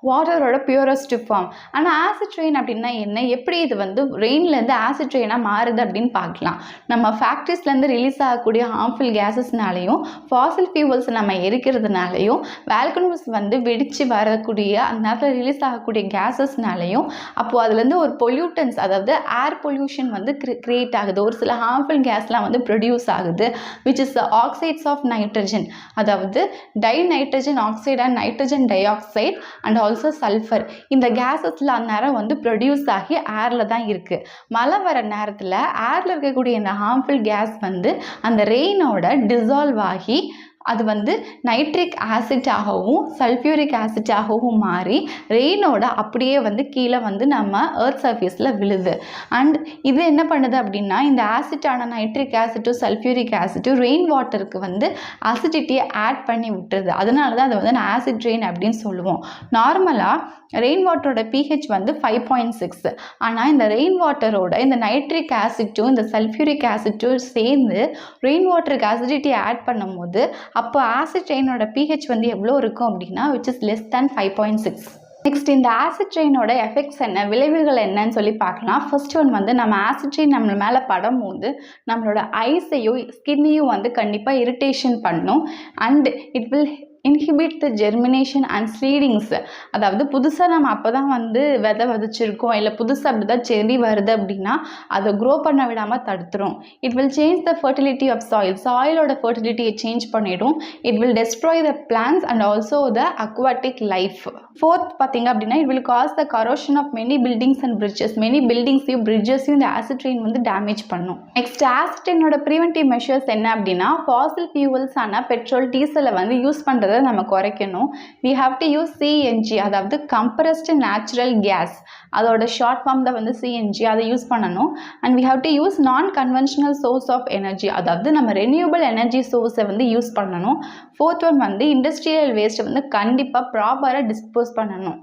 வாட்டரோட purest form. ஆனால் acid rain அப்படின்னா என்ன, எப்படி இது வந்து ரெயின்லேருந்து ஆசிட் ரெயினாக மாறுது அப்படின்னு பார்க்கலாம். நம்ம ஃபேக்ட்ரிஸ்லேருந்து ரிலீஸ் ஆகக்கூடிய ஹார்ம்ஃபுல் கேஸஸ்னாலையும் ஃபாசில் ஃபியூவல்ஸ் நம்ம எரிக்கிறதுனாலையும் வேல்கனோஸ் வந்து வெடித்து வரக்கூடிய அந்த நேரத்தில் ரிலீஸ் ஆகக்கூடிய கேஸஸ்னாலையும் அப்போது அதுலேருந்து ஒரு பொல்யூட்டன்ஸ், அதாவது ஏர் பொல்யூஷன் வந்து கிரியேட் ஆகுது. ஒரு சில ஹார்ம்ஃபுல் கேஸ்லாம் வந்து ப்ரொடியூஸ் ஆகுது, which is oxides of nitrogen, அதாவது dinitrogen oxide and nitrogen dioxide and also sulphur. இந்த கேஸஸ்ல அந்நேரம் வந்து ப்ரொடியூஸ் ஆகி ஏரில் தான் இருக்குது. மழை வர நேரத்தில் ஏரில் இருக்கக்கூடிய இந்த ஹார்ம்ஃபுல் கேஸ் வந்து அந்த ரெயினோட டிசால்வ் ஆகி அது வந்து நைட்ரிக் ஆசிட்டாகவும் சல்ஃபியூரிக் ஆசிட்டாகவும் மாறி ரெயினோட அப்படியே வந்து கீழே வந்து நம்ம எர்த் சர்ஃபேஸில் விழுது. அண்ட் இது என்ன பண்ணுது அப்படின்னா, இந்த ஆசிட்டான நைட்ரிக் ஆசிட்டும் சல்ஃபியூரிக் ஆசிட்டும் ரெயின் வாட்டருக்கு வந்து அசிடிட்டியை ஆட் பண்ணி விட்டுருது. அதனால தான் அதை வந்து ஆசிட் ரெயின் அப்படின்னு சொல்லுவோம். நார்மலாக ரெயின் வாட்டரோட pH வந்து 5.6. ஆனால் இந்த ரெயின் வாட்டரோட இந்த நைட்ரிக் ஆசிட்டும் இந்த சல்ஃபியூரிக் ஆசிட்டும் சேர்ந்து ரெயின் வாட்டருக்கு அசிடிட்டி ஆட் பண்ணும் போது அப்போ ஆசிட் ரெயினோட pH வந்து எவ்வளோ இருக்கும் அப்படின்னா which is less than 5.6. Next இந்த ஆசிட் ரெயினோட எஃபெக்ட்ஸ் என்ன, விளைவுகள் என்னன்னு சொல்லி பார்க்கலாம். ஃபர்ஸ்ட் ஒன் வந்து நம்ம ஆசிட் ரெயின் நம்ம மேலே படும் போது நம்மளோட ஐஸையும் ஸ்கின்னையும் வந்து கண்டிப்பாக இரிட்டேஷன் பண்ணும். And it will inhibit the germination and seedings. அதாவது புதுசாக நம்ம அப்போ தான் வந்து விதை விதைச்சிருக்கோம், இல்லை புதுசாக அப்படி தான் செடி வருது அப்படின்னா அதை க்ரோ பண்ண விடாமல் தடுத்துரும். It will change the fertility of soil, சாயிலோட ஃபர்டிலிட்டியை சேஞ்ச் பண்ணிடும். It will destroy the plants and also the aquatic life. Fourth பார்த்தீங்க அப்படின்னா it will cause the corrosion of many buildings and bridges. Many பில்டிங்ஸையும் பிரிட்ஜஸையும் இந்த ஆசிட் ரெயின் வந்து damage பண்ணும். நெக்ஸ்ட் ஆசிட் ரெயினோட ப்ரிவென்டிவ் மெஷர்ஸ் என்ன அப்படின்னா, ஃபாசில் ஃபியூவல்ஸான பெட்ரோல் டீசலை வந்து யூஸ் பண்ணுறது நம்ம குறைக்கணும். we have to use CNG, அதாவது compressed natural gas, அதோட ஷார்ட் ஃபார்ம் தான் வந்து CNG, அதை யூஸ் பண்ணணும். And we have to use non conventional source of energy, அதாவது நம்ம ரெனியூபிள் எனர்ஜி சோர்ஸை வந்து யூஸ் பண்ணணும். ஃபோர்த் ஒன் வந்து இண்டஸ்ட்ரியல் வேஸ்ட்டை வந்து கண்டிப்பாக ப்ராப்பராக டிஸ்போஸ் பண்ணணும்.